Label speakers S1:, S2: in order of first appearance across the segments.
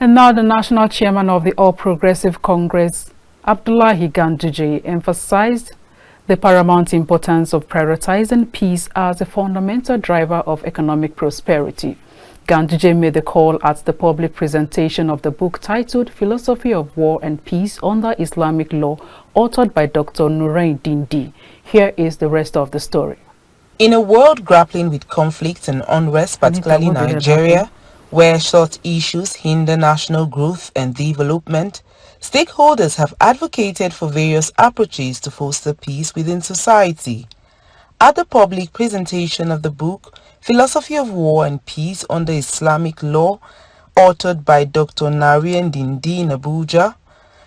S1: And now the national chairman of the All Progressive Congress, Abdullahi Ganduje, emphasized the paramount importance of prioritizing peace as a fundamental driver of economic prosperity. Ganduje made the call at the public presentation of the book titled Philosophy of War and Peace Under Islamic Law, authored by Dr. Nuruddin D. Here is the rest of the story.
S2: In a world grappling with conflict and unrest, particularly Nigeria, where such issues hinder national growth and development, stakeholders have advocated for various approaches to foster peace within society. At the public presentation of the book, Philosophy of War and Peace Under Islamic Law, authored by Dr. Nuruddin D. in Abuja,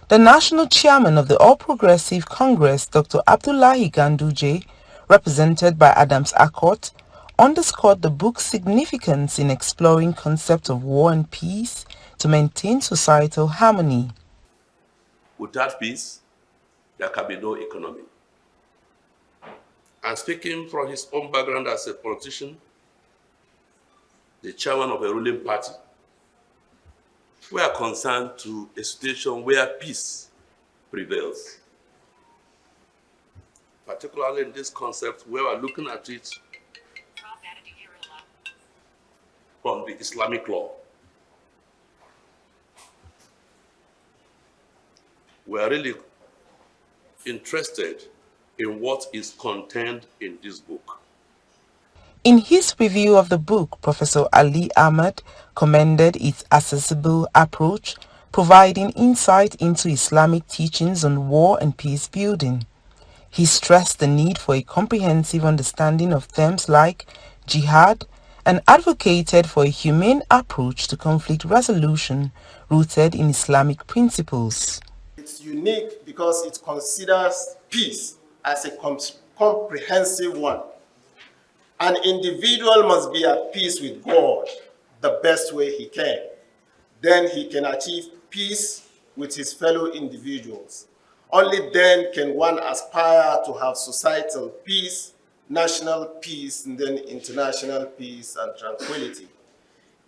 S2: the national chairman of the All Progressive Congress, Dr. Abdullahi Ganduje, represented by Adams Akot, underscored the book's significance in exploring concepts of war and peace to maintain societal harmony.
S3: Without peace, there can be no economy. And speaking from his own background as a politician, the chairman of a ruling party, we are concerned to a situation where peace prevails. Particularly in this concept, where we're looking at it from the Islamic law. We are really interested in what is contained in this book.
S2: In his review of the book, Professor Ali Ahmed commended its accessible approach, providing insight into Islamic teachings on war and peace building. He stressed the need for a comprehensive understanding of terms like jihad and advocated for a humane approach to conflict resolution rooted in Islamic principles.
S4: It's unique because it considers peace as a comprehensive one. An individual must be at peace with God the best way he can. Then he can achieve peace with his fellow individuals. Only then can one aspire to have societal peace, national peace, and then international peace and tranquility.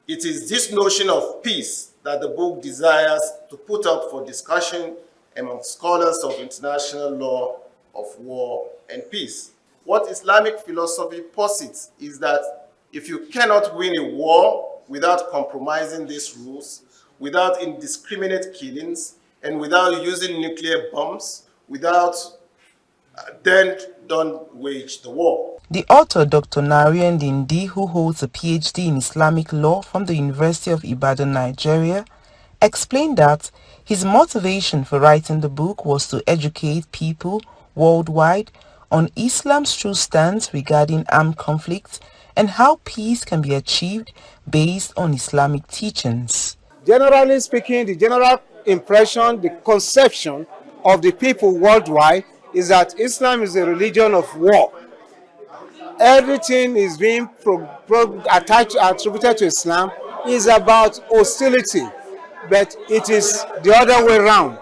S4: It is this notion of peace that the book desires to put up for discussion among scholars of international law of war and peace. What Islamic philosophy posits is that if you cannot win a war without compromising these rules, without indiscriminate killings, and without using nuclear bombs, then don't wage the war.
S2: The author, Dr. Nuruddin D., who holds a PhD in Islamic law from the University of Ibadan, Nigeria, explained that his motivation for writing the book was to educate people worldwide on Islam's true stance regarding armed conflict and how peace can be achieved based on Islamic teachings.
S5: Generally speaking, the general impression, the conception of the people worldwide is that Islam is a religion of war. Everything is being attributed to Islam is about hostility, but it is the other way around.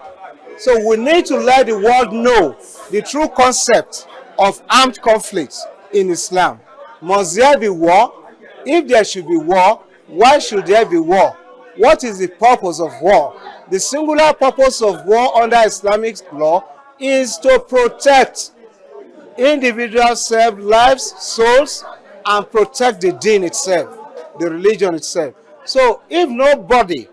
S5: So we need to let the world know the true concept of armed conflict in Islam. Must there be war? If there should be war, why should there be war? What is the purpose of war? The singular purpose of war under Islamic law is to protect individual lives, souls, and protect the deen itself, the religion itself. So if nobody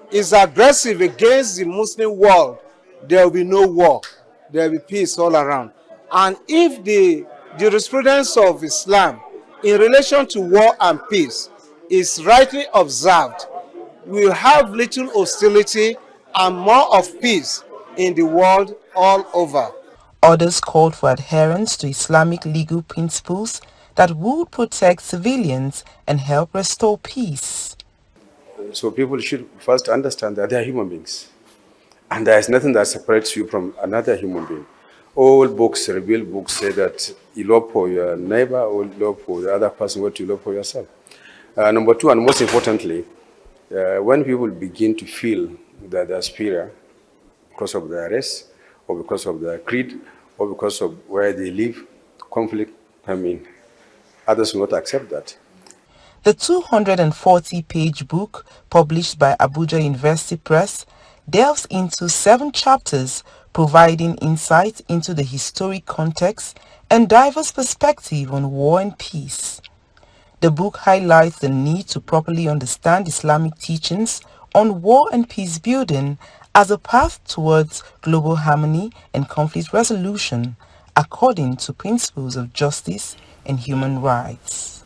S5: is aggressive against the Muslim world, there will be no war. There will be peace all around. And if the jurisprudence of Islam in relation to war and peace is rightly observed, we will have little hostility and more of peace in the world all over.
S2: Others called for adherence to Islamic legal principles that would protect civilians and help restore peace.
S6: So people should first understand that they are human beings. And there is nothing that separates you from another human being. All books, revealed books, say that you love for your neighbor or you love for the other person what you love for yourself. Number two, and most importantly, when people begin to feel that they're superior because of their race, or because of their creed, or because of where they live, conflict, others will not accept that.
S2: The 240-page book, published by Abuja University Press, delves into 7 chapters, providing insight into the historic context and diverse perspective on war and peace. The book highlights the need to properly understand Islamic teachings on war and peace building as a path towards global harmony and conflict resolution, according to principles of justice and human rights.